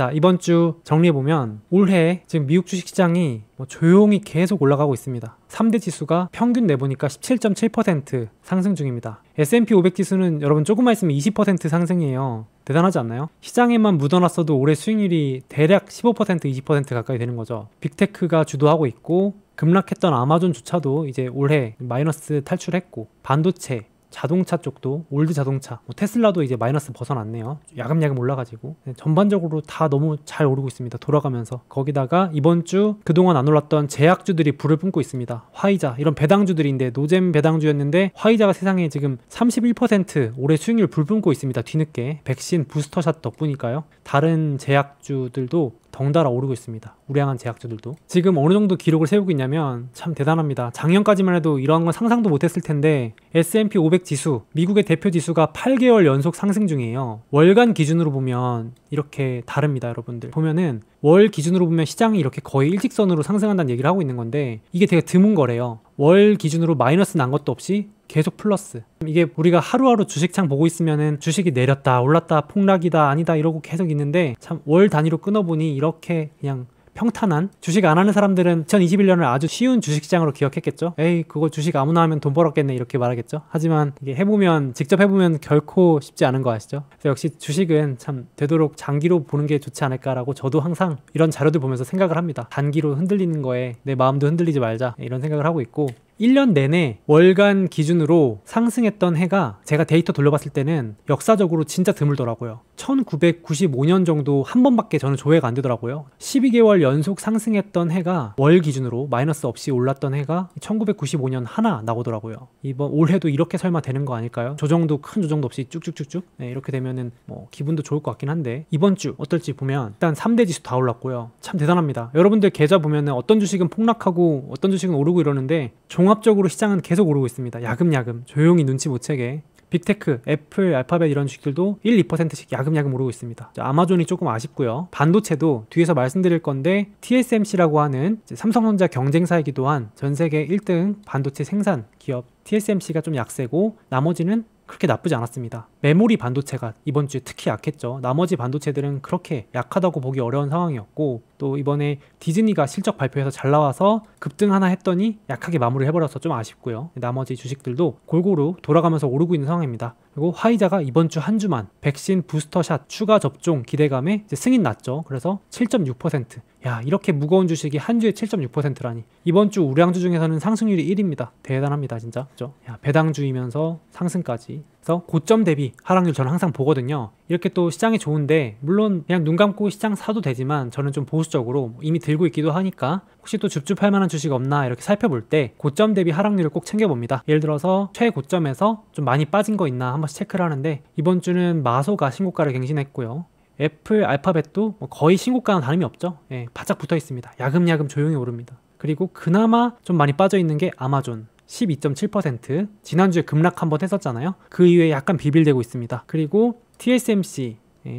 자, 이번 주 정리해보면 올해 지금 미국 주식시장이 조용히 계속 올라가고 있습니다. 3대 지수가 평균 내보니까 17.7% 상승 중입니다. S&P 500 지수는 여러분 조금만 있으면 20% 상승이에요. 대단하지 않나요? 시장에만 묻어놨어도 올해 수익률이 대략 15% 20% 가까이 되는 거죠. 빅테크가 주도하고 있고 급락했던 아마존조차도 이제 올해 마이너스 탈출했고 반도체, 자동차 쪽도 올드 자동차, 테슬라도 이제 마이너스 벗어났네요. 야금야금 올라가지고 전반적으로 다 너무 잘 오르고 있습니다. 돌아가면서. 거기다가 이번 주 그동안 안 올랐던 제약주들이 불을 뿜고 있습니다. 화이자 이런 배당주들인데 노잼 배당주였는데 화이자가 세상에 지금 31% 올해 수익률 불 뿜고 있습니다. 뒤늦게 백신 부스터샷 덕분일까요? 다른 제약주들도 덩달아 오르고 있습니다. 우량한 제약주들도. 지금 어느 정도 기록을 세우고 있냐면 참 대단합니다. 작년까지만 해도 이러한 건 상상도 못했을 텐데 S&P 500 지수, 미국의 대표 지수가 8개월 연속 상승 중이에요. 월간 기준으로 보면 이렇게 다릅니다. 여러분들 보면은 월 기준으로 보면 시장이 이렇게 거의 일직선으로 상승한다는 얘기를 하고 있는 건데 이게 되게 드문 거래요. 월 기준으로 마이너스 난 것도 없이 계속 플러스. 이게 우리가 하루하루 주식창 보고 있으면은 주식이 내렸다 올랐다 폭락이다 아니다 이러고 계속 있는데 참 월 단위로 끊어보니 이렇게 그냥 평탄한, 주식 안 하는 사람들은 2021년을 아주 쉬운 주식시장으로 기억했겠죠. 에이 그거 주식 아무나 하면 돈 벌었겠네 이렇게 말하겠죠. 하지만 이게 해보면, 직접 해보면 결코 쉽지 않은 거 아시죠? 그래서 역시 주식은 참 되도록 장기로 보는 게 좋지 않을까라고 저도 항상 이런 자료들 보면서 생각을 합니다. 단기로 흔들리는 거에 내 마음도 흔들리지 말자 이런 생각을 하고 있고 1년 내내 월간 기준으로 상승했던 해가 제가 데이터 돌려봤을 때는 역사적으로 진짜 드물더라고요. 1995년 정도 한 번밖에 저는 조회가 안 되더라고요. 12개월 연속 상승했던 해가 월 기준으로 마이너스 없이 올랐던 해가 1995년 하나 나오더라고요. 이번 올해도 이렇게 설마 되는 거 아닐까요? 조정도 큰 조정도 없이 쭉쭉쭉쭉 이렇게 되면은 뭐 기분도 좋을 것 같긴 한데 이번 주 어떨지 보면 일단 3대 지수 다 올랐고요. 참 대단합니다. 여러분들 계좌 보면은 어떤 주식은 폭락하고 어떤 주식은 오르고 이러는데 종합적으로 시장은 계속 오르고 있습니다. 야금야금 조용히 눈치 못 채게. 빅테크, 애플, 알파벳 이런 주식들도 1, 2%씩 야금야금 오르고 있습니다. 아마존이 조금 아쉽고요. 반도체도 뒤에서 말씀드릴 건데 TSMC라고 하는 삼성전자 경쟁사이기도 한 전세계 1등 반도체 생산 기업 TSMC가 좀 약세고 나머지는 그렇게 나쁘지 않았습니다. 메모리 반도체가 이번 주에 특히 약했죠. 나머지 반도체들은 그렇게 약하다고 보기 어려운 상황이었고 또 이번에 디즈니가 실적 발표해서 잘 나와서 급등 하나 했더니 약하게 마무리를 해버려서 좀 아쉽고요. 나머지 주식들도 골고루 돌아가면서 오르고 있는 상황입니다. 그리고 화이자가 이번 주 한 주만 백신 부스터샷 추가 접종 기대감에 이제 승인 났죠. 그래서 7.6%. 야, 이렇게 무거운 주식이 한 주에 7.6%라니. 이번 주 우량주 중에서는 상승률이 1위입니다. 대단합니다, 진짜. 그죠? 야, 배당주이면서 상승까지. 그래서 고점 대비 하락률 저는 항상 보거든요. 이렇게 또 시장이 좋은데 물론 그냥 눈 감고 시장 사도 되지만 저는 좀 보수적으로 이미 들고 있기도 하니까 혹시 또 줍줍할 만한 주식 없나 이렇게 살펴볼 때 고점 대비 하락률을 꼭 챙겨봅니다. 예를 들어서 최고점에서 좀 많이 빠진 거 있나 한 번씩 체크를 하는데 이번 주는 마소가 신고가를 갱신했고요. 애플, 알파벳도 거의 신고가는 다름이 없죠. 예, 바짝 붙어 있습니다. 야금야금 조용히 오릅니다. 그리고 그나마 좀 많이 빠져 있는 게 아마존 12.7%. 지난주에 급락 한번 했었잖아요. 그 이후에 약간 비빌대고 있습니다. 그리고 TSMC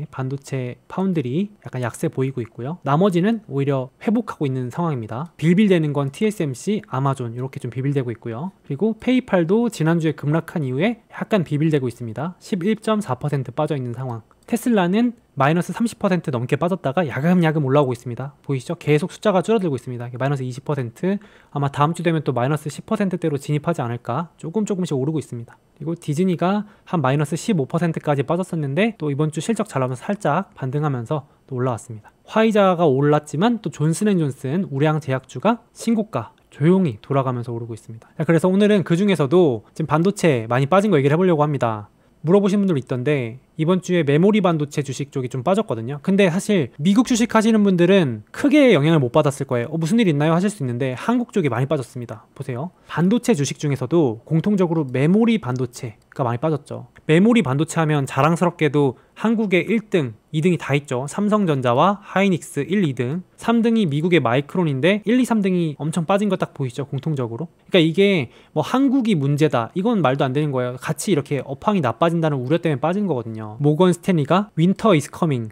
반도체 파운드리 약간 약세 보이고 있고요. 나머지는 오히려 회복하고 있는 상황입니다. 빌빌대는 건 TSMC, 아마존 이렇게 좀 비빌대고 있고요. 그리고 페이팔도 지난주에 급락한 이후에 약간 비빌대고 있습니다. 11.4% 빠져 있는 상황. 테슬라는 마이너스 30% 넘게 빠졌다가 야금야금 올라오고 있습니다. 보이시죠? 계속 숫자가 줄어들고 있습니다. 마이너스 20%, 아마 다음 주 되면 또 마이너스 10%대로 진입하지 않을까 조금씩 오르고 있습니다. 그리고 디즈니가 한 마이너스 15%까지 빠졌었는데 또 이번 주 실적 잘 나오면서 살짝 반등하면서 또 올라왔습니다. 화이자가 올랐지만 또 존슨앤존슨 우량 제약주가 신고가 조용히 돌아가면서 오르고 있습니다. 그래서 오늘은 그 중에서도 지금 반도체 많이 빠진 거 얘기를 해보려고 합니다. 물어보신 분들 있던데 이번 주에 메모리 반도체 주식 쪽이 좀 빠졌거든요. 근데 사실 미국 주식 하시는 분들은 크게 영향을 못 받았을 거예요. 무슨 일 있나요? 하실 수 있는데 한국 쪽이 많이 빠졌습니다. 보세요. 반도체 주식 중에서도 공통적으로 메모리 반도체가 많이 빠졌죠. 메모리 반도체 하면 자랑스럽게도 한국의 1등, 2등이 다 있죠. 삼성전자와 하이닉스 1, 2등. 3등이 미국의 마이크론인데 1, 2, 3등이 엄청 빠진 거 딱 보이시죠? 공통적으로. 그러니까 이게 뭐 한국이 문제다. 이건 말도 안 되는 거예요. 같이 이렇게 업황이 나빠진다는 우려 때문에 빠진 거거든요. 있거든요. 모건 스탠리가 Winter is coming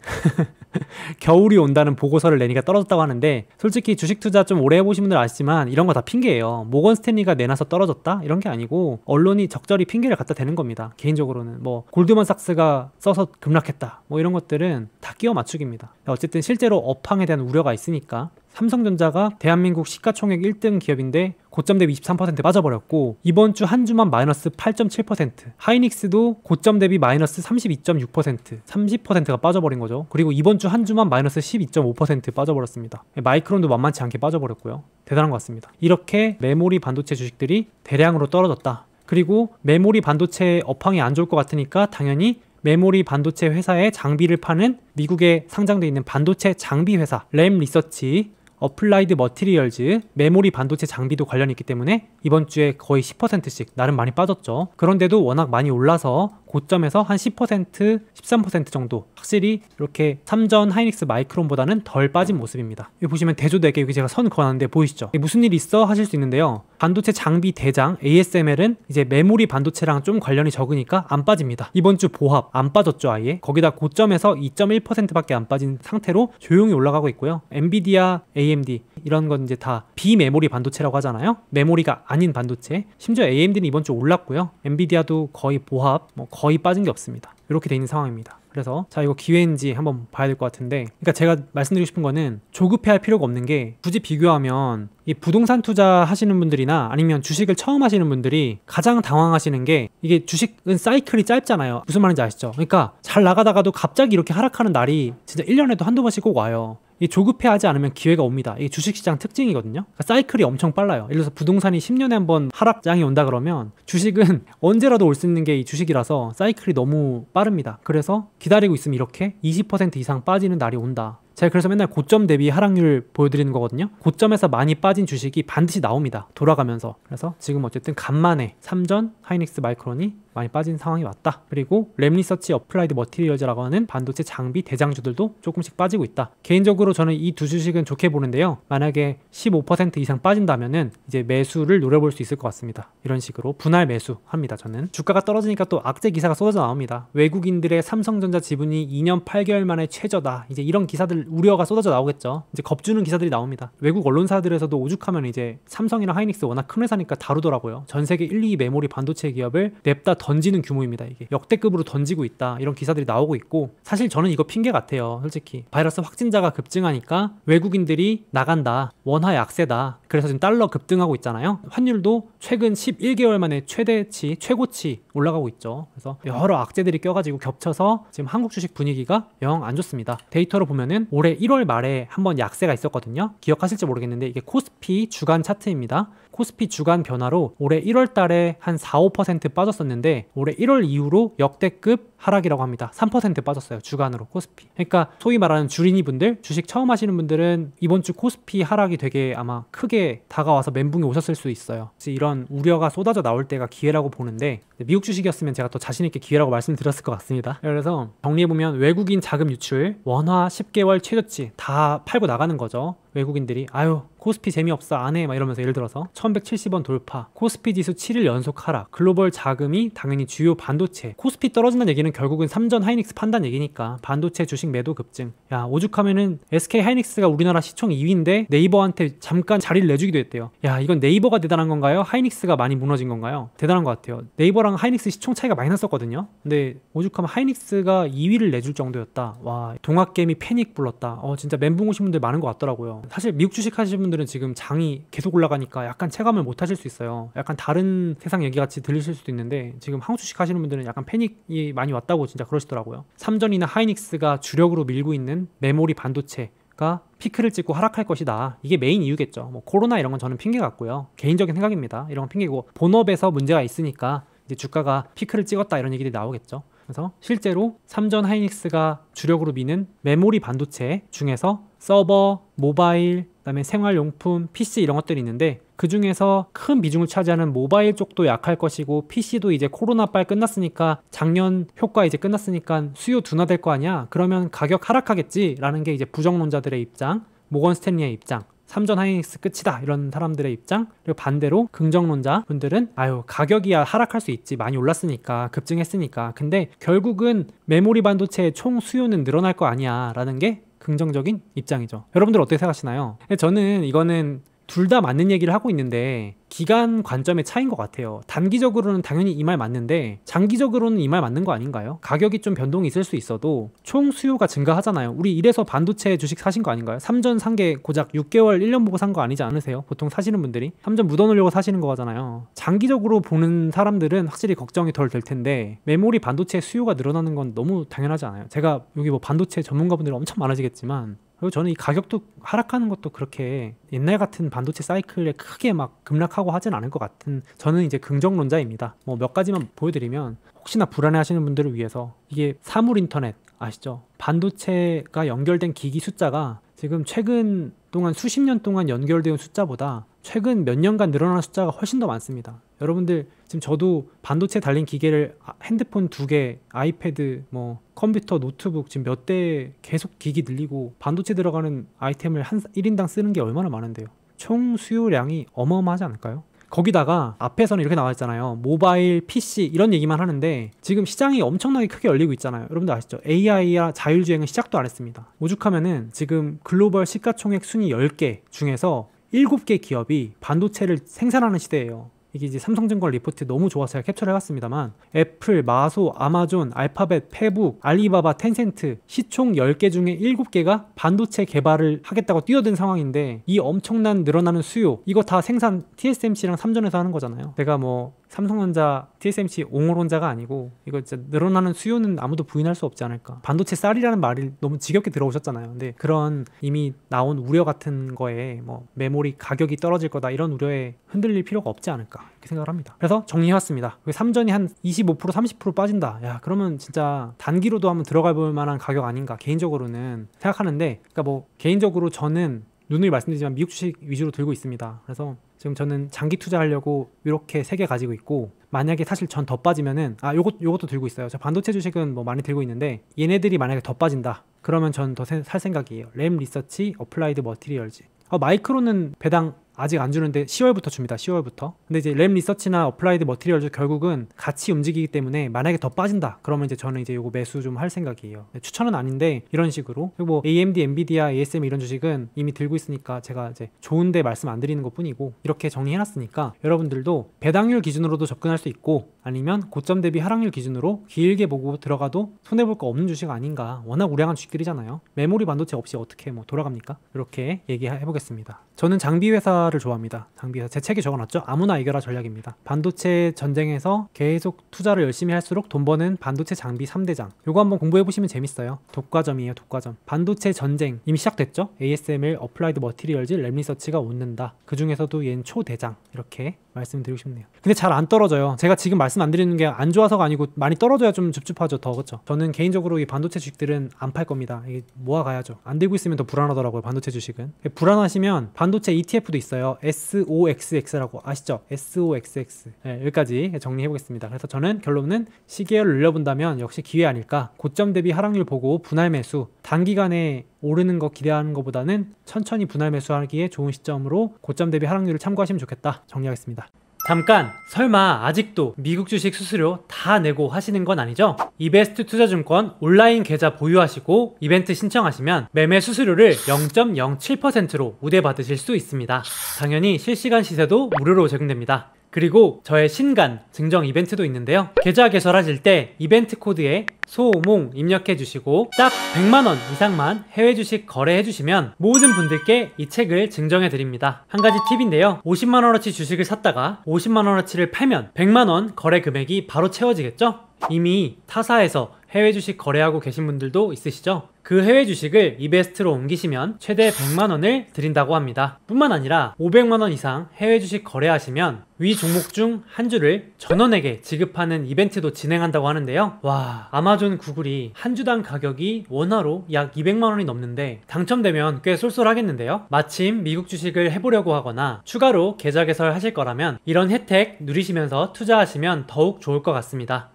겨울이 온다는 보고서를 내니까 떨어졌다고 하는데, 솔직히 주식 투자 좀 오래 해보신 분들 아시지만 이런 거 다 핑계예요. 모건 스탠리가 내놔서 떨어졌다? 이런 게 아니고 언론이 적절히 핑계를 갖다 대는 겁니다. 개인적으로는 뭐 골드만삭스가 써서 급락했다 뭐 이런 것들은 다 끼워 맞추기입니다. 어쨌든 실제로 업황에 대한 우려가 있으니까. 삼성전자가 대한민국 시가총액 1등 기업인데 고점 대비 23% 빠져버렸고, 이번 주 한 주만 마이너스 8.7%, 하이닉스도 고점 대비 마이너스 32.6%, 30%가 빠져버린 거죠. 그리고 이번 주 한 주만 마이너스 12.5% 빠져버렸습니다. 마이크론도 만만치 않게 빠져버렸고요. 대단한 것 같습니다. 이렇게 메모리 반도체 주식들이 대량으로 떨어졌다. 그리고 메모리 반도체 업황이 안 좋을 것 같으니까 당연히 메모리 반도체 회사의 장비를 파는 미국에 상장되어 있는 반도체 장비 회사 램 리서치, 어플라이드 머티리얼즈, 메모리 반도체 장비도 관련이 있기 때문에 이번 주에 거의 10%씩 나름 많이 빠졌죠. 그런데도 워낙 많이 올라서 고점에서 한 10%, 13% 정도 확실히 이렇게 삼전, 하이닉스, 마이크론보다는 덜 빠진 모습입니다. 여기 보시면 대조 4개 여기 제가 선 그어놨는데 보이시죠? 무슨 일이 있어? 하실 수 있는데요. 반도체 장비 대장 ASML은 이제 메모리 반도체랑 좀 관련이 적으니까 안 빠집니다. 이번 주 보합 안 빠졌죠 아예. 거기다 고점에서 2.1%밖에 안 빠진 상태로 조용히 올라가고 있고요. 엔비디아, AMD 이런 건 이제 다 비메모리 반도체라고 하잖아요. 메모리가 아닌 반도체. 심지어 AMD는 이번 주 올랐고요. 엔비디아도 거의 보합, 거의 빠진 게 없습니다. 이렇게 돼 있는 상황입니다. 그래서 자, 이거 기회인지 한번 봐야 될 것 같은데, 그러니까 제가 말씀드리고 싶은 거는 조급해할 필요가 없는 게, 굳이 비교하면 이 부동산 투자 하시는 분들이나 아니면 주식을 처음 하시는 분들이 가장 당황하시는 게, 이게 주식은 사이클이 짧잖아요. 무슨 말인지 아시죠? 그러니까 잘 나가다가도 갑자기 이렇게 하락하는 날이 진짜 1년에도 한두 번씩 꼭 와요. 이 조급해하지 않으면 기회가 옵니다. 이게 주식시장 특징이거든요. 그러니까 사이클이 엄청 빨라요. 예를 들어서 부동산이 10년에 한 번 하락장이 온다 그러면 주식은 언제라도 올 수 있는 게 이 주식이라서 사이클이 너무 빠릅니다. 그래서 기다리고 있으면 이렇게 20% 이상 빠지는 날이 온다. 제가 그래서 맨날 고점 대비 하락률 보여드리는 거거든요. 고점에서 많이 빠진 주식이 반드시 나옵니다. 돌아가면서. 그래서 지금 어쨌든 간만에 삼전, 하이닉스, 마이크론이 많이 빠진 상황이 왔다. 그리고 램리서치, 어플라이드 머티리얼즈라고 하는 반도체 장비 대장주들도 조금씩 빠지고 있다. 개인적으로 저는 이 두 주식은 좋게 보는데요. 만약에 15% 이상 빠진다면은 이제 매수를 노려볼 수 있을 것 같습니다. 이런 식으로 분할 매수합니다. 저는 주가가 떨어지니까 또 악재 기사가 쏟아져 나옵니다. 외국인들의 삼성전자 지분이 2년 8개월 만에 최저다. 이제 이런 기사들 우려가 쏟아져 나오겠죠. 이제 겁주는 기사들이 나옵니다. 외국 언론사들에서도 오죽하면 이제 삼성이나 하이닉스 워낙 큰 회사니까 다루더라고요. 전 세계 1, 2 메모리 반도체 기업을 냅다 던지는 규모입니다. 이게 역대급으로 던지고 있다. 이런 기사들이 나오고 있고, 사실 저는 이거 핑계 같아요. 솔직히 바이러스 확진자가 급증하니까 외국인들이 나간다. 원화 약세다. 그래서 지금 달러 급등하고 있잖아요. 환율도 최근 11개월 만에 최대치, 최고치 올라가고 있죠. 그래서 여러 악재들이 껴가지고 겹쳐서 지금 한국 주식 분위기가 영 안 좋습니다. 데이터로 보면은 올해 1월 말에 한번 약세가 있었거든요. 기억하실지 모르겠는데 이게 코스피 주간 차트입니다. 코스피 주간 변화로 올해 1월 달에 한 4, 5% 빠졌었는데 올해 1월 이후로 역대급 하락이라고 합니다. 3% 빠졌어요. 주간으로 코스피. 그러니까 소위 말하는 주린이 분들, 주식 처음 하시는 분들은 이번 주 코스피 하락이 되게 아마 크게 다가와서 멘붕이 오셨을 수 있어요. 이런 우려가 쏟아져 나올 때가 기회라고 보는데, 미국 주식이었으면 제가 더 자신 있게 기회라고 말씀드렸을 것 같습니다. 그래서 정리해보면 외국인 자금 유출, 원화 10개월 최저치 다 팔고 나가는 거죠. 외국인들이 아유 코스피 재미없어 안해 막 이러면서, 예를 들어서 1170원 돌파, 코스피 지수 7일 연속 하락, 글로벌 자금이 당연히 주요 반도체, 코스피 떨어진다는 얘기는 결국은 삼전 하이닉스 판단 얘기니까 반도체 주식 매도 급증. 야, 오죽하면은 SK 하이닉스가 우리나라 시총 2위인데 네이버한테 잠깐 자리를 내주기도 했대요. 야, 이건 네이버가 대단한 건가요? 하이닉스가 많이 무너진 건가요? 대단한 것 같아요. 네이버랑 하이닉스 시총 차이가 많이 났었거든요. 근데 오죽하면 하이닉스가 2위를 내줄 정도였다. 와, 동학개미 패닉 불렀다. 진짜 멘붕 오신 분들 많은 것 같더라고요. 사실 미국 주식 하시는 분들은 지금 장이 계속 올라가니까 약간 체감을 못 하실 수 있어요. 약간 다른 세상 얘기 같이 들리실 수도 있는데, 지금 한국 주식 하시는 분들은 약간 패닉이 많이 왔다고 진짜 그러시더라고요. 삼전이나 하이닉스가 주력으로 밀고 있는 메모리 반도체가 피크를 찍고 하락할 것이다. 이게 메인 이유겠죠. 뭐 코로나 이런 건 저는 핑계 같고요. 개인적인 생각입니다. 이런 건 핑계고, 본업에서 문제가 있으니까 이제 주가가 피크를 찍었다 이런 얘기들이 나오겠죠. 그래서 실제로 삼전 하이닉스가 주력으로 미는 메모리 반도체 중에서 서버, 모바일, 그다음에 생활용품, PC 이런 것들이 있는데, 그 중에서 큰 비중을 차지하는 모바일 쪽도 약할 것이고, PC도 이제 코로나 빨 끝났으니까, 작년 효과 이제 끝났으니까 수요 둔화될 거 아니야? 그러면 가격 하락하겠지? 라는 게 이제 부정론자들의 입장, 모건 스탠리의 입장. 삼전 하이닉스 끝이다 이런 사람들의 입장, 그리고 반대로 긍정론자 분들은 아유 가격이야 하락할 수 있지, 많이 올랐으니까, 급증했으니까, 근데 결국은 메모리 반도체의 총 수요는 늘어날 거 아니야 라는 게 긍정적인 입장이죠. 여러분들 어떻게 생각하시나요? 저는 이거는 둘 다 맞는 얘기를 하고 있는데 기간 관점의 차이인 것 같아요. 단기적으로는 당연히 이 말 맞는데 장기적으로는 이 말 맞는 거 아닌가요? 가격이 좀 변동이 있을 수 있어도 총 수요가 증가하잖아요. 우리 이래서 반도체 주식 사신 거 아닌가요? 삼전 산 게 고작 6개월 1년 보고 산 거 아니지 않으세요? 보통 사시는 분들이 삼전 묻어놓으려고 사시는 거잖아요. 장기적으로 보는 사람들은 확실히 걱정이 덜 될 텐데 메모리 반도체 수요가 늘어나는 건 너무 당연하지 않아요? 제가 여기 뭐 반도체 전문가분들 엄청 많아지겠지만, 그리고 저는 이 가격도 하락하는 것도 그렇게 옛날 같은 반도체 사이클에 크게 막 급락하고 하진 않을 것 같은, 저는 이제 긍정론자입니다. 뭐 몇 가지만 보여드리면 혹시나 불안해 하시는 분들을 위해서, 이게 사물 인터넷 아시죠? 반도체가 연결된 기기 숫자가 지금 최근 동안 수십 년 동안 연결되어 온 숫자보다 최근 몇 년간 늘어난 숫자가 훨씬 더 많습니다. 여러분들 지금 저도 반도체 달린 기계를 핸드폰 2개, 아이패드, 뭐 컴퓨터, 노트북 지금 몇 대 계속 기기 늘리고 반도체 들어가는 아이템을 1인당 쓰는 게 얼마나 많은데요. 총 수요량이 어마어마하지 않을까요? 거기다가 앞에서는 이렇게 나와 있잖아요. 모바일, PC 이런 얘기만 하는데 지금 시장이 엄청나게 크게 열리고 있잖아요. 여러분들 아시죠? AI와 자율주행은 시작도 안 했습니다. 오죽하면은 지금 글로벌 시가총액 순위 10개 중에서 7개 기업이 반도체를 생산하는 시대예요. 이게 이제 삼성증권 리포트 너무 좋아서 제가 캡처를 해봤습니다만, 애플, 마소, 아마존, 알파벳, 페북, 알리바바, 텐센트 시총 10개 중에 7개가 반도체 개발을 하겠다고 뛰어든 상황인데, 이 엄청난 늘어나는 수요, 이거 다 생산 TSMC랑 삼전에서 하는 거잖아요. 내가 뭐 삼성전자, TSMC 옹호론자가 아니고 이거 진짜 늘어나는 수요는 아무도 부인할 수 없지 않을까. 반도체 쌀이라는 말이 너무 지겹게 들어오셨잖아요. 근데 그런 이미 나온 우려 같은 거에 뭐 메모리 가격이 떨어질 거다 이런 우려에 흔들릴 필요가 없지 않을까 이렇게 생각을 합니다. 그래서 정리해왔습니다. 삼전이 한 25% 30% 빠진다. 야, 그러면 진짜 단기로도 한번 들어가 볼 만한 가격 아닌가 개인적으로는 생각하는데, 그러니까 뭐 개인적으로 저는 누누이 말씀드리지만 미국 주식 위주로 들고 있습니다. 그래서 지금 저는 장기 투자하려고 이렇게 3개 가지고 있고, 만약에 사실 전 더 빠지면은 요것도 들고 있어요. 저 반도체 주식은 뭐 많이 들고 있는데 얘네들이 만약에 더 빠진다 그러면 전 더 살 생각이에요. 램 리서치, 어플라이드 머티리얼즈. 마이크로는 배당 아직 안 주는데 10월부터 줍니다. 10월부터. 근데 이제 램 리서치나 어플라이드 머티리얼즈 결국은 같이 움직이기 때문에 만약에 더 빠진다 그러면 이제 저는 이제 요거 매수 좀 할 생각이에요. 추천은 아닌데 이런 식으로. 그리고 뭐 AMD, 엔비디아, ASM 이런 주식은 이미 들고 있으니까 제가 이제 좋은데 말씀 안 드리는 것 뿐이고, 이렇게 정리해놨으니까 여러분들도 배당률 기준으로도 접근할 수 있고, 아니면 고점 대비 하락률 기준으로 길게 보고 들어가도 손해볼 거 없는 주식 아닌가. 워낙 우량한 주식들이잖아요. 메모리 반도체 없이 어떻게 뭐 돌아갑니까? 이렇게 얘기해보겠습니다. 저는 장비 회사를 좋아합니다. 장비 회사. 제 책에 적어놨죠. 아무나 이겨라 전략입니다. 반도체 전쟁에서 계속 투자를 열심히 할수록 돈 버는 반도체 장비 3대장. 요거 한번 공부해보시면 재밌어요. 독과점이에요. 독과점. 반도체 전쟁 이미 시작됐죠. ASML, 어플라이드 머티리얼즈, 램리서치가 웃는다. 그 중에서도 얘는 초대장. 이렇게 말씀드리고 싶네요. 근데 잘 안 떨어져요. 제가 지금 말씀 안 드리는 게 안 좋아서가 아니고 많이 떨어져야 좀 줍줍하죠. 더. 그렇죠. 저는 개인적으로 이 반도체 주식들은 안 팔 겁니다. 이게 모아가야죠. 안 들고 있으면 더 불안하더라고요. 반도체 주식은. 불안하시면 반도체 ETF도 있어요. SOXX라고 아시죠? SOXX. 네, 여기까지 정리해보겠습니다. 그래서 저는 결론은 시계열을 늘려본다면 역시 기회 아닐까. 고점 대비 하락률 보고 분할 매수. 단기간에 오르는 거 기대하는 것보다는 천천히 분할 매수하기에 좋은 시점으로 고점 대비 하락률을 참고하시면 좋겠다. 정리하겠습니다. 잠깐! 설마 아직도 미국 주식 수수료 다 내고 하시는 건 아니죠? 이베스트 투자증권 온라인 계좌 보유하시고 이벤트 신청하시면 매매 수수료를 0.07%로 우대받으실 수 있습니다. 당연히 실시간 시세도 무료로 제공됩니다. 그리고 저의 신간 증정 이벤트도 있는데요. 계좌 개설하실 때 이벤트 코드에 소몽 입력해 주시고 딱 100만원 이상만 해외 주식 거래해 주시면 모든 분들께 이 책을 증정해 드립니다. 한 가지 팁인데요. 50만원어치 주식을 샀다가 50만원어치를 팔면 100만원 거래 금액이 바로 채워지겠죠? 이미 타사에서 해외 주식 거래하고 계신 분들도 있으시죠? 그 해외 주식을 이베스트로 옮기시면 최대 100만원을 드린다고 합니다. 뿐만 아니라 500만원 이상 해외 주식 거래하시면 위 종목 중 한 주를 전원에게 지급하는 이벤트도 진행한다고 하는데요. 와, 아마존, 구글이 한 주당 가격이 원화로 약 200만원이 넘는데 당첨되면 꽤 쏠쏠하겠는데요. 마침 미국 주식을 해보려고 하거나 추가로 계좌 개설하실 거라면 이런 혜택 누리시면서 투자하시면 더욱 좋을 것 같습니다.